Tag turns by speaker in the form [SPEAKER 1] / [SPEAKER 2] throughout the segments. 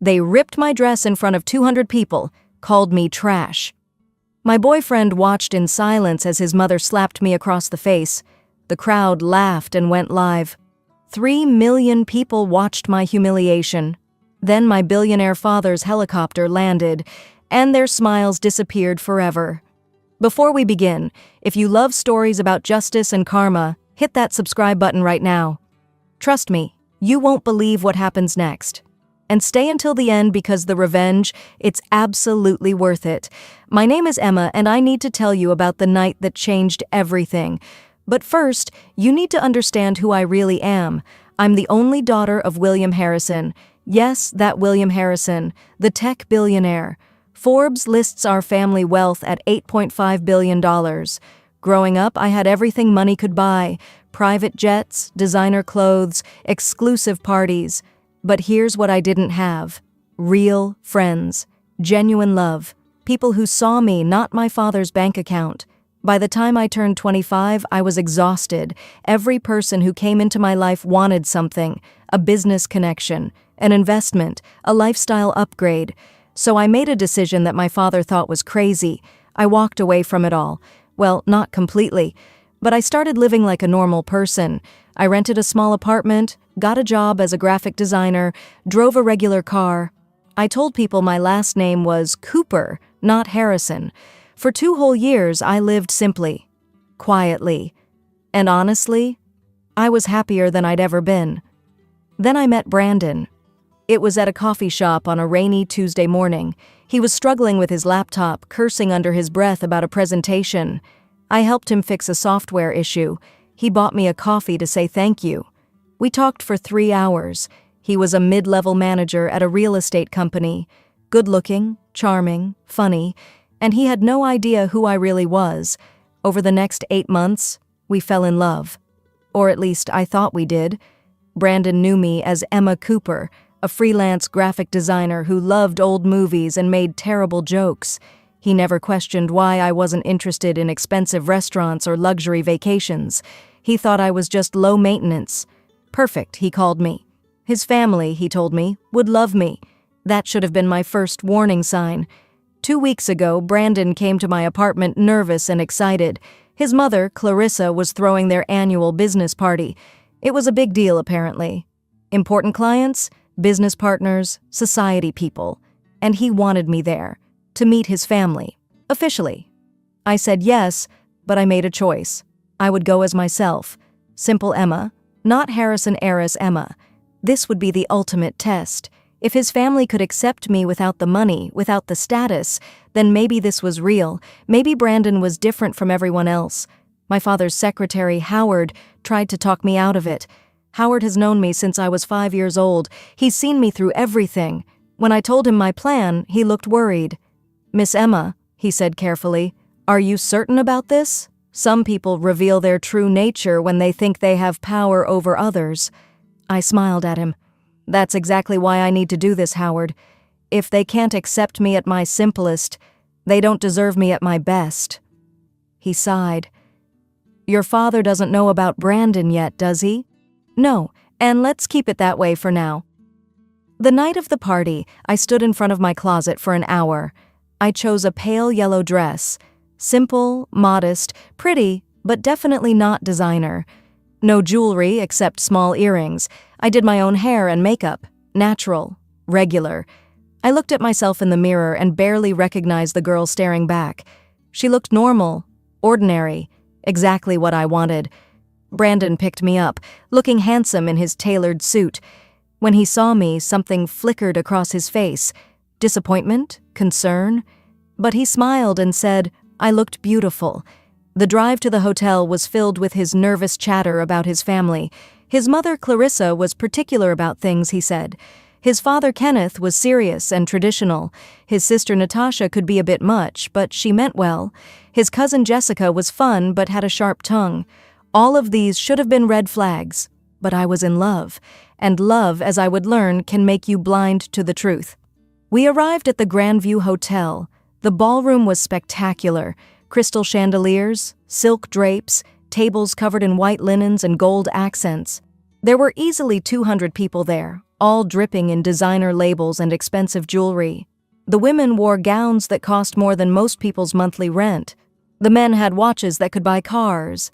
[SPEAKER 1] They ripped my dress in front of 200 people, called me trash. My boyfriend watched in silence as his mother slapped me across the face. The crowd laughed and went live. 3 million people watched my humiliation. Then my billionaire father's helicopter landed, and their smiles disappeared forever. Before we begin, if you love stories about justice and karma, hit that subscribe button right now. Trust me, you won't believe what happens next. And stay until the end because the revenge, it's absolutely worth it. My name is Emma, and I need to tell you about the night that changed everything. But first, you need to understand who I really am. I'm the only daughter of William Harrison. Yes, that William Harrison, the tech billionaire. Forbes lists our family wealth at $8.5 billion. Growing up, I had everything money could buy: private jets, designer clothes, exclusive parties. But here's what I didn't have: real friends, genuine love, people who saw me, not my father's bank account. By the time I turned 25, I was exhausted. Every person who came into my life wanted something: a business connection, an investment, a lifestyle upgrade. So I made a decision that my father thought was crazy. I walked away from it all. Well, not completely, but I started living like a normal person. I rented a small apartment, got a job as a graphic designer, drove a regular car. I told people my last name was Cooper, not Harrison. For 2 whole years, I lived simply, quietly, and honestly, I was happier than I'd ever been. Then I met Brandon. It was at a coffee shop on a rainy Tuesday morning. He was struggling with his laptop, cursing under his breath about a presentation. I helped him fix a software issue. He bought me a coffee to say thank you. We talked for 3 hours. He was a mid-level manager at a real estate company. Good-looking, charming, funny, and he had no idea who I really was. Over the next 8 months, we fell in love. Or at least I thought we did. Brandon knew me as Emma Cooper, a freelance graphic designer who loved old movies and made terrible jokes. He never questioned why I wasn't interested in expensive restaurants or luxury vacations. He thought I was just low maintenance. Perfect, he called me. His family, he told me, would love me. That should have been my first warning sign. 2 weeks ago, Brandon came to my apartment nervous and excited. His mother, Clarissa, was throwing their annual business party. It was a big deal, apparently. Important clients, business partners, society people. And he wanted me there, to meet his family, officially. I said yes, but I made a choice. I would go as myself. Simple Emma, not Harrison heiress Emma. This would be the ultimate test. If his family could accept me without the money, without the status, then maybe this was real. Maybe Brandon was different from everyone else. My father's secretary, Howard, tried to talk me out of it. Howard has known me since I was 5 years old. He's seen me through everything. When I told him my plan, he looked worried. "Miss Emma," he said carefully, "are you certain about this? Some people reveal their true nature when they think they have power over others." I smiled at him. "That's exactly why I need to do this, Howard. If they can't accept me at my simplest, they don't deserve me at my best." He sighed. "Your father doesn't know about Brandon yet, does he?" "No, and let's keep it that way for now." The night of the party, I stood in front of my closet for an hour. I chose a pale yellow dress. Simple, modest, pretty, but definitely not designer. No jewelry except small earrings. I did my own hair and makeup. Natural. Regular. I looked at myself in the mirror and barely recognized the girl staring back. She looked normal. Ordinary. Exactly what I wanted. Brandon picked me up, looking handsome in his tailored suit. When he saw me, something flickered across his face. Disappointment? Concern? But he smiled and said, I looked beautiful. The drive to the hotel was filled with his nervous chatter about his family. His mother, Clarissa, was particular about things, he said. His father, Kenneth, was serious and traditional. His sister, Natasha, could be a bit much, but she meant well. His cousin, Jessica, was fun but had a sharp tongue. All of these should have been red flags, but I was in love. And love, as I would learn, can make you blind to the truth. We arrived at the Grandview Hotel. The ballroom was spectacular. Crystal chandeliers, silk drapes, tables covered in white linens and gold accents. There were easily 200 people there, all dripping in designer labels and expensive jewelry. The women wore gowns that cost more than most people's monthly rent. The men had watches that could buy cars.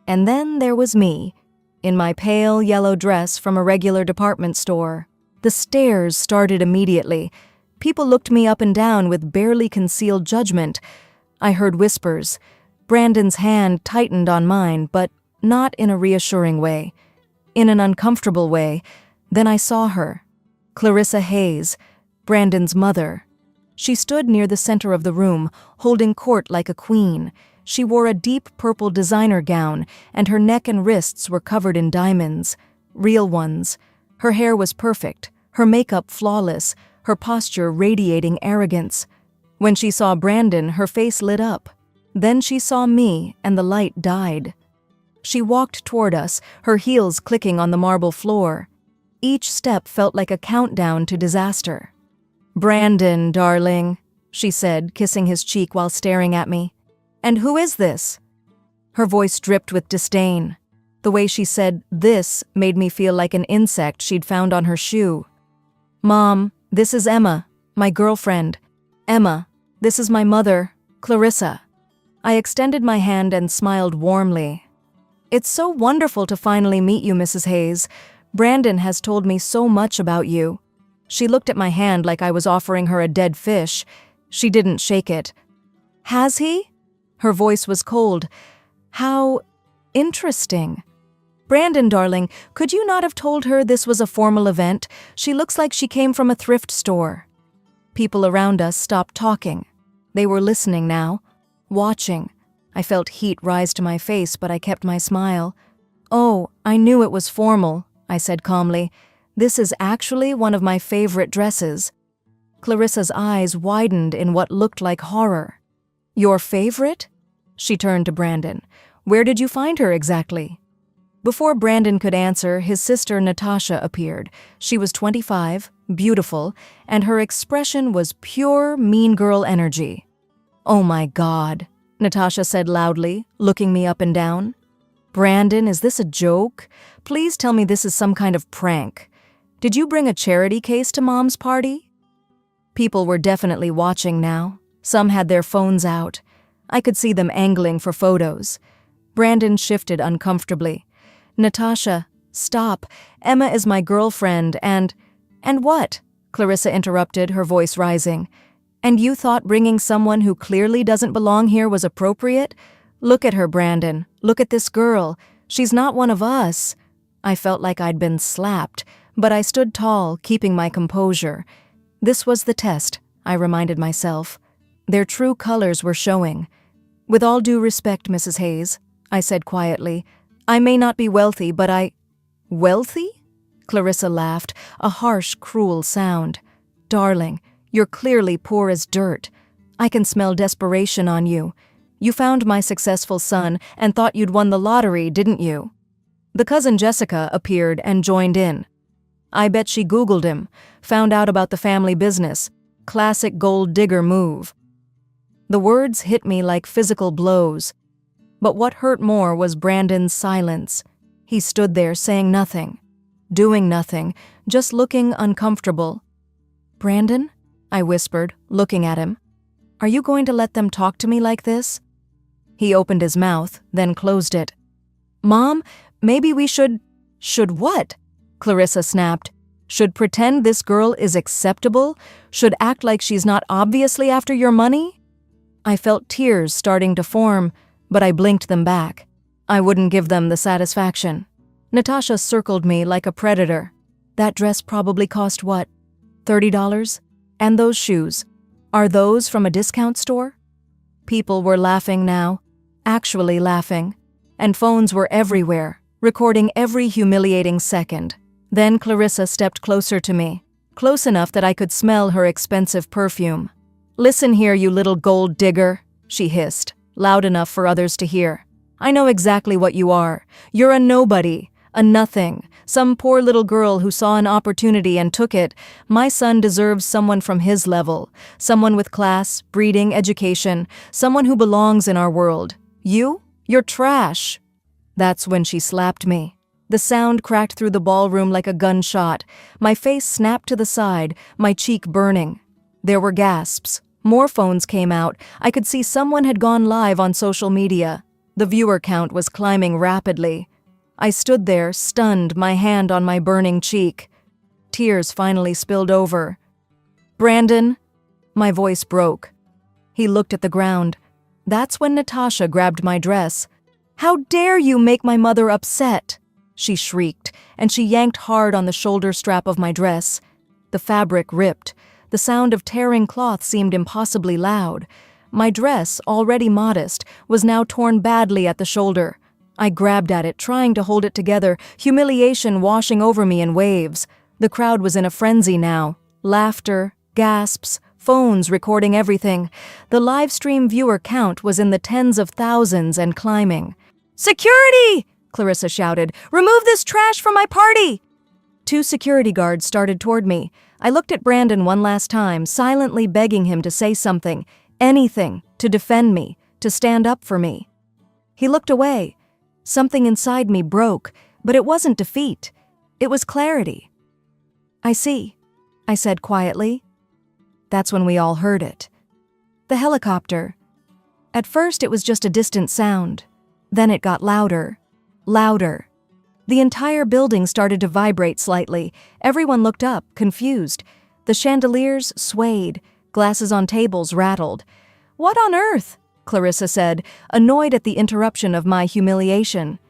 [SPEAKER 1] And then there was me, in my pale yellow dress from a regular department store. The stares started immediately. People looked me up and down with barely concealed judgment. I heard whispers. Brandon's hand tightened on mine, but not in a reassuring way. In an uncomfortable way. Then I saw her. Clarissa Hayes, Brandon's mother. She stood near the center of the room, holding court like a queen. She wore a deep purple designer gown, and her neck and wrists were covered in diamonds. Real ones. Her hair was perfect, her makeup flawless, her posture radiating arrogance. When she saw Brandon, her face lit up. Then she saw me, and the light died. She walked toward us, her heels clicking on the marble floor. Each step felt like a countdown to disaster. "Brandon, darling," she said, kissing his cheek while staring at me. "And who is this?" Her voice dripped with disdain. The way she said "this" made me feel like an insect she'd found on her shoe. "Mom, this is Emma, my girlfriend. Emma, this is my mother, Clarissa." I extended my hand and smiled warmly. "It's so wonderful to finally meet you, Mrs. Hayes. Brandon has told me so much about you." She looked at my hand like I was offering her a dead fish. She didn't shake it. "Has he?" Her voice was cold. "How interesting." "Brandon, darling, could you not have told her this was a formal event? She looks like she came from a thrift store." People around us stopped talking. They were listening now, watching. I felt heat rise to my face, but I kept my smile. "Oh, I knew it was formal," I said calmly. "This is actually one of my favorite dresses." Clarissa's eyes widened in what looked like horror. "Your favorite?" She turned to Brandon. "Where did you find her exactly?" Before Brandon could answer, his sister Natasha appeared. She was 25, beautiful, and her expression was pure mean girl energy. "Oh my God," Natasha said loudly, looking me up and down. "Brandon, is this a joke? Please tell me this is some kind of prank. Did you bring a charity case to Mom's party?" People were definitely watching now. Some had their phones out. I could see them angling for photos. Brandon shifted uncomfortably. "Natasha, stop. Emma is my girlfriend and what?" Clarissa interrupted, her voice rising. "And you thought bringing someone who clearly doesn't belong here was appropriate? Look at her, Brandon. Look at this girl. She's not one of us." I felt like I'd been slapped, but I stood tall, keeping my composure. This was the test, I reminded myself. Their true colors were showing. "With all due respect, Mrs. Hayes," I said quietly, "I may not be wealthy, but I—" "Wealthy?" Clarissa laughed, a harsh, cruel sound. "Darling, you're clearly poor as dirt. I can smell desperation on you. You found my successful son and thought you'd won the lottery, didn't you?" The cousin Jessica appeared and joined in. "I bet she Googled him, found out about the family business. Classic gold digger move." The words hit me like physical blows. But what hurt more was Brandon's silence. He stood there saying nothing, doing nothing, just looking uncomfortable. "Brandon?" I whispered, looking at him. "Are you going to let them talk to me like this?" He opened his mouth, then closed it. "Mom, maybe we should—" "Should what?" Clarissa snapped. "Should pretend this girl is acceptable? Should act like she's not obviously after your money?" I felt tears starting to form, but I blinked them back. I wouldn't give them the satisfaction. Natasha circled me like a predator. "That dress probably cost what? $30? And those shoes, are those from a discount store?" People were laughing now, actually laughing, and phones were everywhere, recording every humiliating second. Then Clarissa stepped closer to me, close enough that I could smell her expensive perfume. "Listen here, you little gold digger," she hissed, loud enough for others to hear. "I know exactly what you are. You're a nobody, a nothing, some poor little girl who saw an opportunity and took it. My son deserves someone from his level, someone with class, breeding, education, someone who belongs in our world. You're trash." That's when she slapped me. The sound cracked through the ballroom like a gunshot. My face snapped to the side, my cheek burning. There were gasps. More phones came out. I could see someone had gone live on social media. The viewer count was climbing rapidly. I stood there, stunned, my hand on my burning cheek. Tears finally spilled over. "Brandon?" My voice broke. He looked at the ground. That's when Natasha grabbed my dress. "How dare you make my mother upset?" she shrieked, and she yanked hard on the shoulder strap of my dress. The fabric ripped. The sound of tearing cloth seemed impossibly loud. My dress, already modest, was now torn badly at the shoulder. I grabbed at it, trying to hold it together, humiliation washing over me in waves. The crowd was in a frenzy now. Laughter, gasps, phones recording everything. The live stream viewer count was in the tens of thousands and climbing. "Security!" Clarissa shouted. "Remove this trash from my party!" 2 security guards started toward me. I looked at Brandon one last time, silently begging him to say something, anything, to defend me, to stand up for me. He looked away. Something inside me broke, but it wasn't defeat. It was clarity. "I see," I said quietly. That's when we all heard it. The helicopter. At first it was just a distant sound. Then it got louder. Louder. The entire building started to vibrate slightly. Everyone looked up, confused. The chandeliers swayed. Glasses on tables rattled. "What on earth?" Clarissa said, annoyed at the interruption of my humiliation.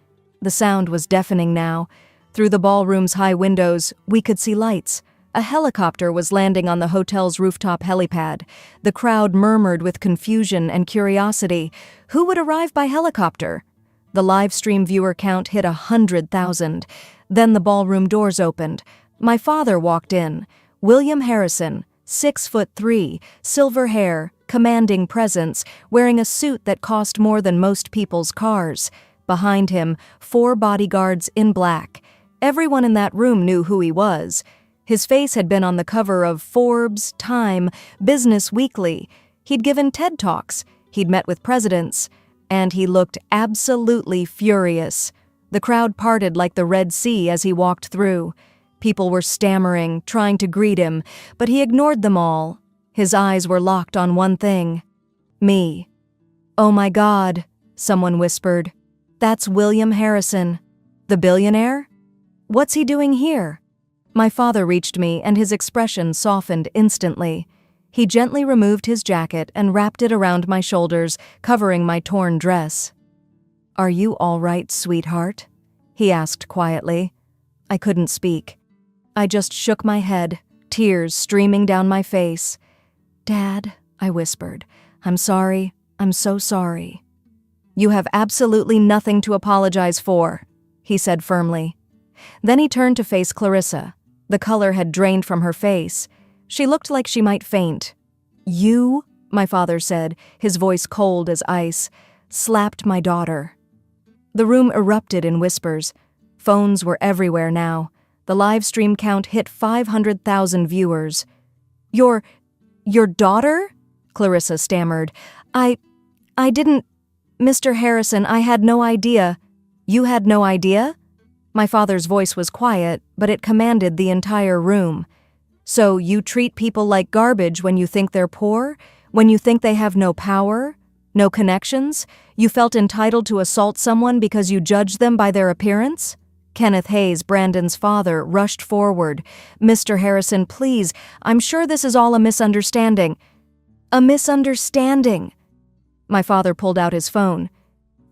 [SPEAKER 1] The sound was deafening now. Through the ballroom's high windows, we could see lights. A helicopter was landing on the hotel's rooftop helipad. The crowd murmured with confusion and curiosity. Who would arrive by helicopter? The live stream viewer count hit 100,000. Then the ballroom doors opened. My father walked in. William Harrison, 6'3", silver hair, commanding presence, wearing a suit that cost more than most people's cars. Behind him, 4 bodyguards in black. Everyone in that room knew who he was. His face had been on the cover of Forbes, Time, Business Weekly. He'd given TED Talks. He'd met with presidents. And he looked absolutely furious. The crowd parted like the Red Sea as he walked through. People were stammering, trying to greet him, but he ignored them all. His eyes were locked on one thing. Me. "Oh my God," someone whispered. "That's William Harrison. The billionaire? What's he doing here?" My father reached me, and his expression softened instantly. He gently removed his jacket and wrapped it around my shoulders, covering my torn dress. "Are you all right, sweetheart?" he asked quietly. I couldn't speak. I just shook my head, tears streaming down my face. "Dad," I whispered, "I'm sorry. I'm so sorry." "You have absolutely nothing to apologize for," he said firmly. Then he turned to face Clarissa. The color had drained from her face. She looked like she might faint. "You," my father said, his voice cold as ice, "slapped my daughter." The room erupted in whispers. Phones were everywhere now. The live stream count hit 500,000 viewers. Your daughter?" Clarissa stammered. I didn't... Mr. Harrison, I had no idea." "You had no idea?" My father's voice was quiet, but it commanded the entire room. "So you treat people like garbage when you think they're poor? When you think they have no power? No connections? You felt entitled to assault someone because you judged them by their appearance?" Kenneth Hayes, Brandon's father, rushed forward. "Mr. Harrison, please, I'm sure this is all a misunderstanding." "A misunderstanding?" My father pulled out his phone.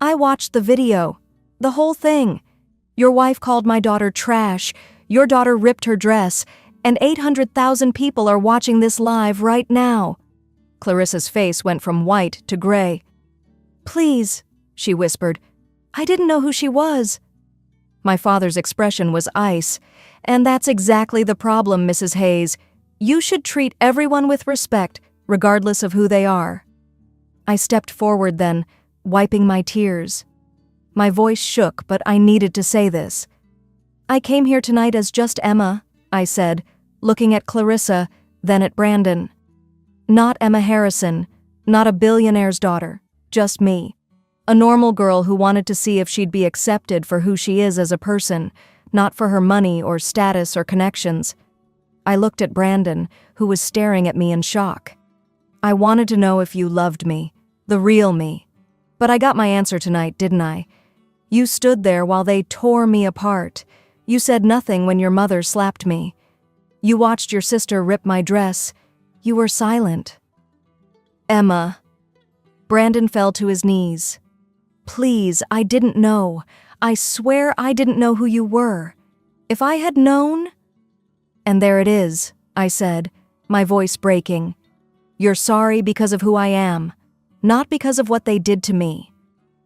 [SPEAKER 1] "I watched the video. The whole thing. Your wife called my daughter trash. Your daughter ripped her dress. And 800,000 people are watching this live right now." Clarissa's face went from white to gray. "Please," she whispered. "I didn't know who she was." My father's expression was ice. "And that's exactly the problem, Mrs. Hayes. You should treat everyone with respect, regardless of who they are." I stepped forward then, wiping my tears. My voice shook, but I needed to say this. "I came here tonight as just Emma," I said, looking at Clarissa, then at Brandon. "Not Emma Harrison, not a billionaire's daughter, just me. A normal girl who wanted to see if she'd be accepted for who she is as a person, not for her money or status or connections. I looked at Brandon, who was staring at me in shock. I wanted to know if you loved me, the real me. But I got my answer tonight, didn't I? You stood there while they tore me apart. You said nothing when your mother slapped me. You watched your sister rip my dress. You were silent. Emma. Brandon fell to his knees. Please, I didn't know. I swear I didn't know who you were. If I had known... And there it is, I said, my voice breaking. You're sorry because of who I am, not because of what they did to me.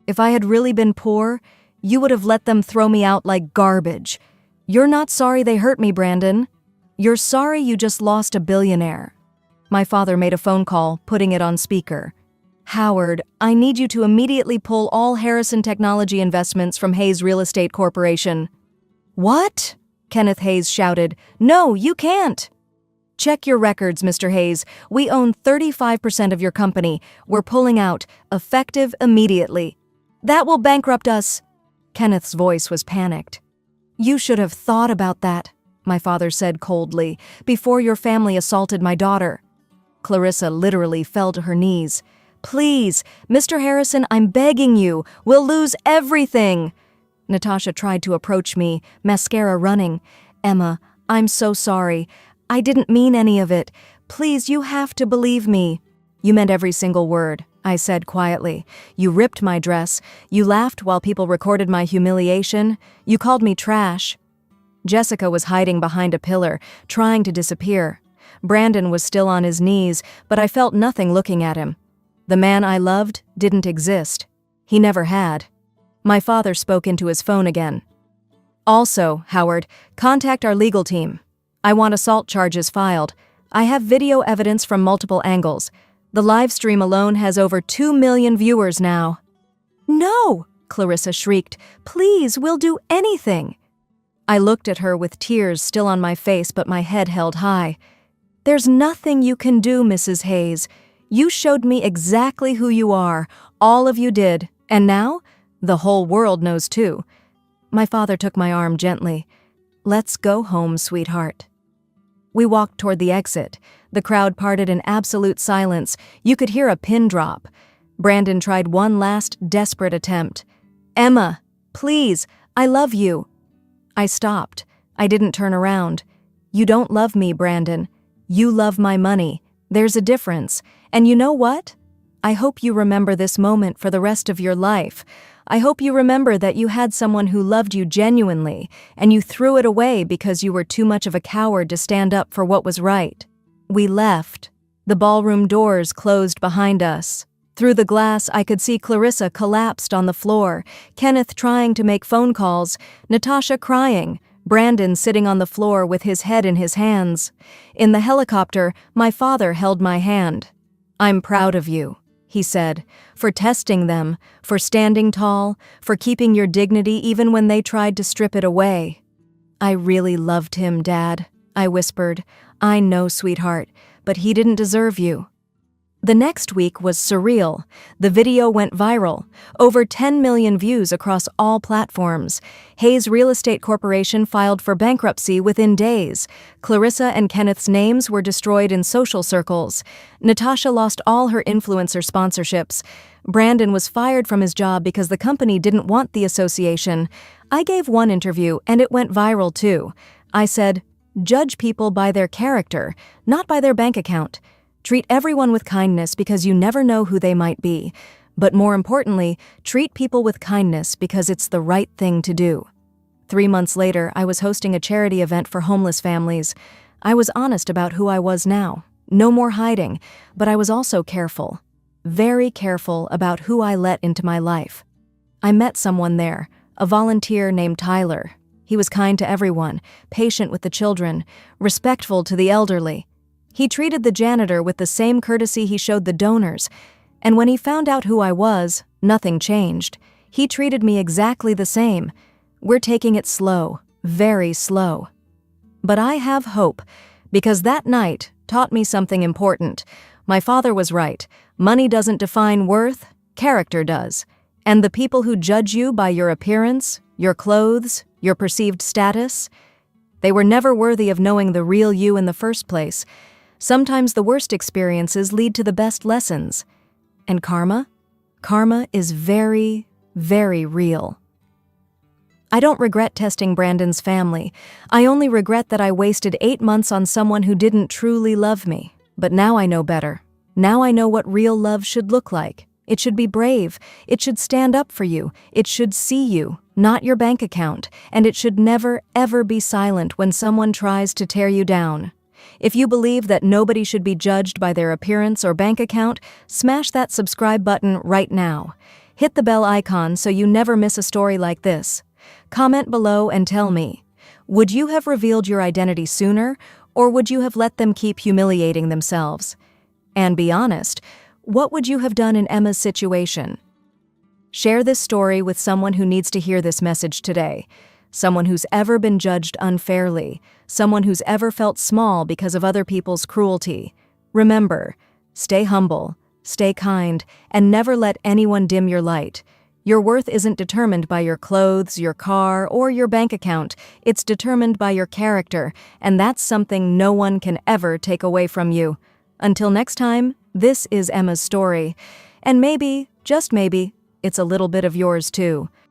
[SPEAKER 1] If I had really been poor, you would have let them throw me out like garbage. You're not sorry they hurt me, Brandon. You're sorry you just lost a billionaire. My father made a phone call, putting it on speaker. Howard, I need you to immediately pull all Harrison Technology investments from Hayes Real Estate Corporation. What? Kenneth Hayes shouted. No, you can't. Check your records, Mr. Hayes. We own 35% of your company. We're pulling out, effective immediately. That will bankrupt us. Kenneth's voice was panicked. You should have thought about that, my father said coldly, before your family assaulted my daughter. Clarissa literally fell to her knees. Please, Mr. Harrison, I'm begging you. We'll lose everything. Natasha tried to approach me, mascara running. Emma, I'm so sorry. I didn't mean any of it. Please, you have to believe me. You meant every single word, I said quietly. You ripped my dress. You laughed while people recorded my humiliation. You called me trash. Jessica was hiding behind a pillar, trying to disappear. Brandon was still on his knees, but I felt nothing looking at him. The man I loved didn't exist. He never had. My father spoke into his phone again. Also, Howard, contact our legal team. I want assault charges filed. I have video evidence from multiple angles. The live stream alone has over 2 million viewers now. No, Clarissa shrieked. Please, we'll do anything. I looked at her with tears still on my face, but my head held high. There's nothing you can do, Mrs. Hayes. You showed me exactly who you are. All of you did. And now, the whole world knows too. My father took my arm gently. Let's go home, sweetheart. We walked toward the exit. The crowd parted in absolute silence. You could hear a pin drop. Brandon tried one last desperate attempt. Emma, please, I love you. I stopped. I didn't turn around. You don't love me, Brandon. You love my money. There's a difference. And you know what? I hope you remember this moment for the rest of your life. I hope you remember that you had someone who loved you genuinely, and you threw it away because you were too much of a coward to stand up for what was right. We left. The ballroom doors closed behind us. Through the glass, I could see Clarissa collapsed on the floor, Kenneth trying to make phone calls, Natasha crying, Brandon sitting on the floor with his head in his hands. In the helicopter, my father held my hand. I'm proud of you, he said, for testing them, for standing tall, for keeping your dignity even when they tried to strip it away. I really loved him, Dad, I whispered. I know, sweetheart, but he didn't deserve you. The next week was surreal. The video went viral. Over 10 million views across all platforms. Hayes Real Estate Corporation filed for bankruptcy within days. Clarissa and Kenneth's names were destroyed in social circles. Natasha lost all her influencer sponsorships. Brandon was fired from his job because the company didn't want the association. I gave one interview and it went viral too. I said, judge people by their character, not by their bank account. Treat everyone with kindness because you never know who they might be. But more importantly, treat people with kindness because it's the right thing to do. 3 months later, I was hosting a charity event for homeless families. I was honest about who I was now. No more hiding, but I was also careful. Very careful about who I let into my life. I met someone there, a volunteer named Tyler. He was kind to everyone, patient with the children, respectful to the elderly. He treated the janitor with the same courtesy he showed the donors, and when he found out who I was, nothing changed. He treated me exactly the same. We're taking it slow, very slow. But I have hope, because that night taught me something important. My father was right. Money doesn't define worth, character does. And the people who judge you by your appearance, your clothes, your perceived status, they were never worthy of knowing the real you in the first place. Sometimes the worst experiences lead to the best lessons. And karma? Karma is very, very real. I don't regret testing Brandon's family. I only regret that I wasted 8 months on someone who didn't truly love me. But now I know better. Now I know what real love should look like. It should be brave. It should stand up for you. It should see you, not your bank account. And it should never, ever be silent when someone tries to tear you down. If you believe that nobody should be judged by their appearance or bank account, smash that subscribe button right now. Hit the bell icon so you never miss a story like this. Comment below and tell me, would you have revealed your identity sooner, or would you have let them keep humiliating themselves? And be honest, what would you have done in Emma's situation? Share this story with someone who needs to hear this message today. Someone who's ever been judged unfairly. Someone who's ever felt small because of other people's cruelty. Remember, stay humble, stay kind, and never let anyone dim your light. Your worth isn't determined by your clothes, your car, or your bank account. It's determined by your character, and that's something no one can ever take away from you. Until next time, this is Emma's story. And maybe, just maybe, it's a little bit of yours too.